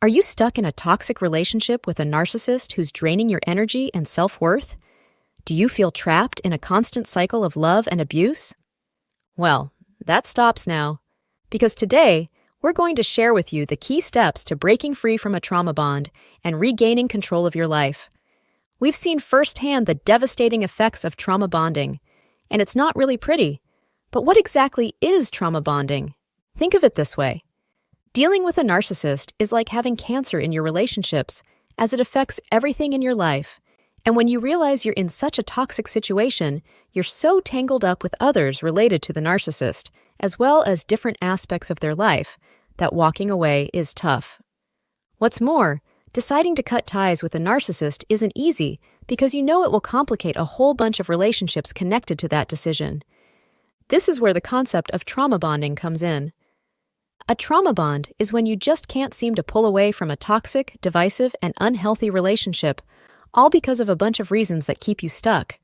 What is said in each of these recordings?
Are you stuck in a toxic relationship with a narcissist who's draining your energy and self-worth? Do you feel trapped in a constant cycle of love and abuse? Well, that stops now, because today we're going to share with you the key steps to breaking free from a trauma bond and regaining control of your life. We've seen firsthand the devastating effects of trauma bonding, and it's not really pretty. But what exactly is trauma bonding? Think of it this way. Dealing with a narcissist is like having cancer in your relationships, as it affects everything in your life. And when you realize you're in such a toxic situation, you're so tangled up with others related to the narcissist, as well as different aspects of their life, that walking away is tough. What's more, deciding to cut ties with a narcissist isn't easy because you know it will complicate a whole bunch of relationships connected to that decision. This is where the concept of trauma bonding comes in. A trauma bond is when you just can't seem to pull away from a toxic, divisive, and unhealthy relationship, all because of a bunch of reasons that keep you stuck.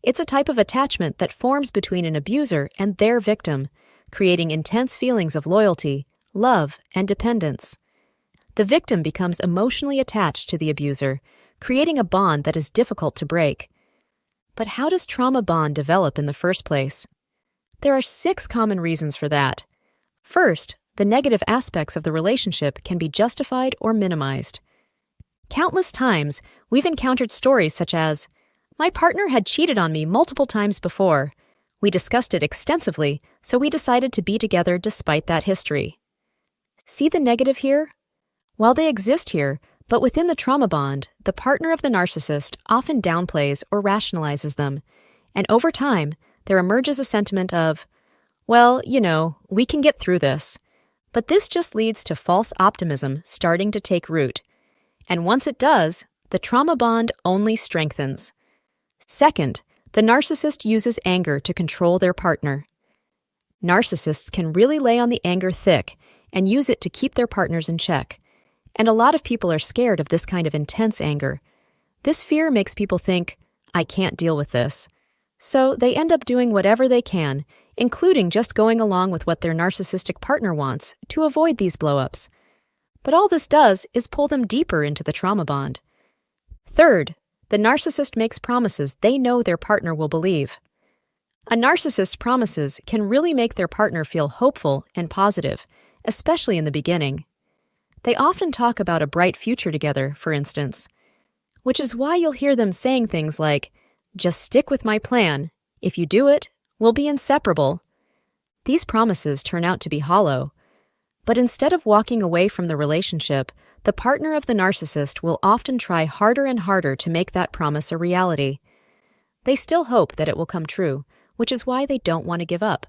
It's a type of attachment that forms between an abuser and their victim, creating intense feelings of loyalty, love, and dependence. The victim becomes emotionally attached to the abuser, creating a bond that is difficult to break. But how does trauma bond develop in the first place? There are 6 common reasons for that. First, the negative aspects of the relationship can be justified or minimized. Countless times, we've encountered stories such as, "My partner had cheated on me multiple times before. We discussed it extensively, so we decided to be together despite that history." See the negative here? While they exist here, but within the trauma bond, the partner of the narcissist often downplays or rationalizes them, and over time, there emerges a sentiment of, "Well, we can get through this." But this just leads to false optimism starting to take root. And once it does, the trauma bond only strengthens. Second, the narcissist uses anger to control their partner. Narcissists can really lay on the anger thick and use it to keep their partners in check. And a lot of people are scared of this kind of intense anger. This fear makes people think, "I can't deal with this." So they end up doing whatever they can, including just going along with what their narcissistic partner wants, to avoid these blow-ups. But all this does is pull them deeper into the trauma bond. Third, the narcissist makes promises they know their partner will believe. A narcissist's promises can really make their partner feel hopeful and positive, especially in the beginning. They often talk about a bright future together, for instance, which is why you'll hear them saying things like, "Just stick with my plan. If you do it, we'll be inseparable." These promises turn out to be hollow. But instead of walking away from the relationship, the partner of the narcissist will often try harder and harder to make that promise a reality. They still hope that it will come true, which is why they don't want to give up.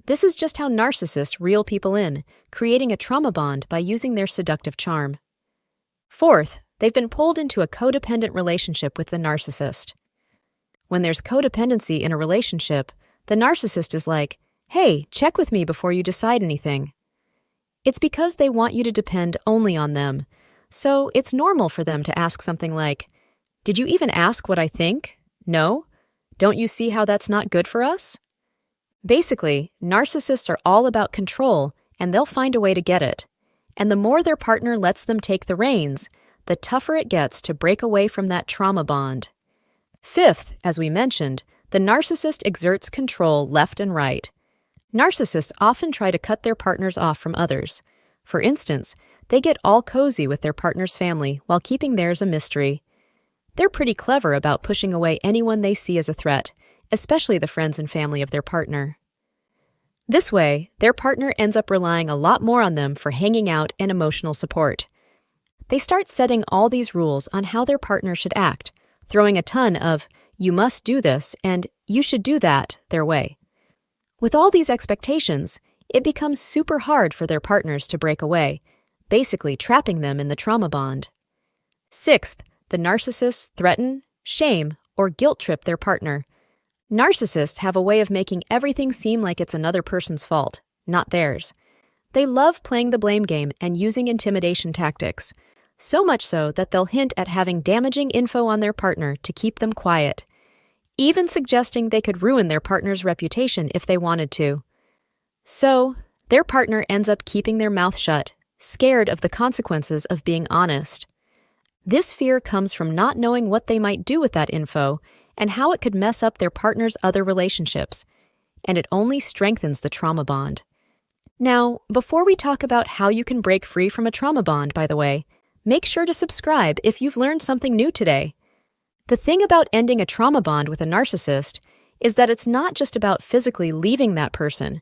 This is just how narcissists reel people in, creating a trauma bond by using their seductive charm. Fourth, they've been pulled into a codependent relationship with the narcissist. When there's codependency in a relationship, the narcissist is like, "Hey, check with me before you decide anything." It's because they want you to depend only on them. So it's normal for them to ask something like, "Did you even ask what I think? No? Don't you see how that's not good for us?" Basically, narcissists are all about control, and they'll find a way to get it. And the more their partner lets them take the reins, the tougher it gets to break away from that trauma bond. Fifth, as we mentioned, the narcissist exerts control left and right. Narcissists often try to cut their partners off from others. For instance, they get all cozy with their partner's family while keeping theirs a mystery. They're pretty clever about pushing away anyone they see as a threat, especially the friends and family of their partner. This way, their partner ends up relying a lot more on them for hanging out and emotional support. They start setting all these rules on how their partner should act, throwing a ton of "you must do this" and "you should do that" their way. With all these expectations, it becomes super hard for their partners to break away, basically trapping them in the trauma bond. Sixth, the narcissists threaten, shame, or guilt trip their partner. Narcissists have a way of making everything seem like it's another person's fault, not theirs. They love playing the blame game and using intimidation tactics, so much so that they'll hint at having damaging info on their partner to keep them quiet, even suggesting they could ruin their partner's reputation if they wanted to. So, their partner ends up keeping their mouth shut, scared of the consequences of being honest. This fear comes from not knowing what they might do with that info and how it could mess up their partner's other relationships, and it only strengthens the trauma bond. Now, before we talk about how you can break free from a trauma bond, by the way, make sure to subscribe if you've learned something new today. The thing about ending a trauma bond with a narcissist is that it's not just about physically leaving that person.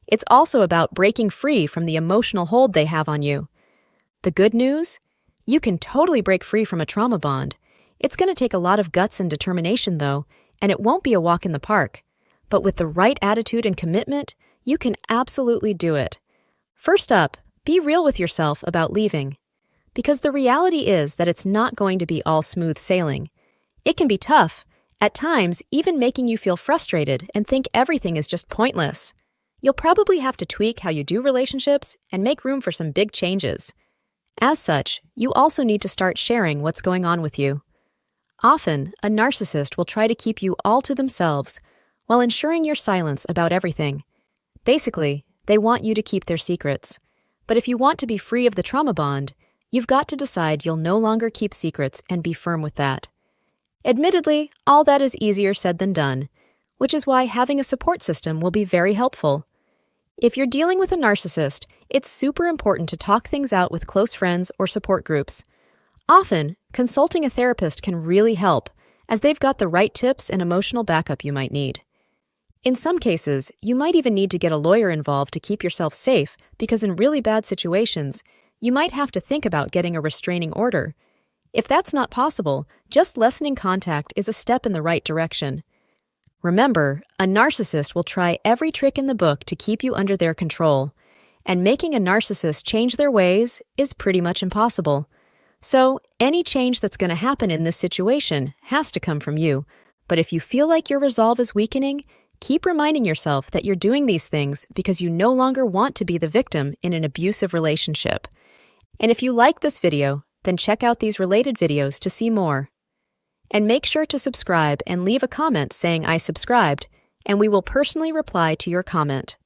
It's also about breaking free from the emotional hold they have on you. The good news? You can totally break free from a trauma bond. It's going to take a lot of guts and determination, though, and it won't be a walk in the park. But with the right attitude and commitment, you can absolutely do it. First up, be real with yourself about leaving. Because the reality is that it's not going to be all smooth sailing. It can be tough, at times even making you feel frustrated and think everything is just pointless. You'll probably have to tweak how you do relationships and make room for some big changes. As such, you also need to start sharing what's going on with you. Often, a narcissist will try to keep you all to themselves while ensuring your silence about everything. Basically, they want you to keep their secrets. But if you want to be free of the trauma bond, you've got to decide you'll no longer keep secrets and be firm with that. Admittedly, all that is easier said than done, which is why having a support system will be very helpful. If you're dealing with a narcissist, it's super important to talk things out with close friends or support groups. Often, consulting a therapist can really help, as they've got the right tips and emotional backup you might need. In some cases, you might even need to get a lawyer involved to keep yourself safe, because in really bad situations, you might have to think about getting a restraining order. If that's not possible, just lessening contact is a step in the right direction. Remember, a narcissist will try every trick in the book to keep you under their control, and making a narcissist change their ways is pretty much impossible. So, any change that's going to happen in this situation has to come from you. But if you feel like your resolve is weakening, keep reminding yourself that you're doing these things because you no longer want to be the victim in an abusive relationship. And if you like this video, then check out these related videos to see more. And make sure to subscribe and leave a comment saying I subscribed, and we will personally reply to your comment.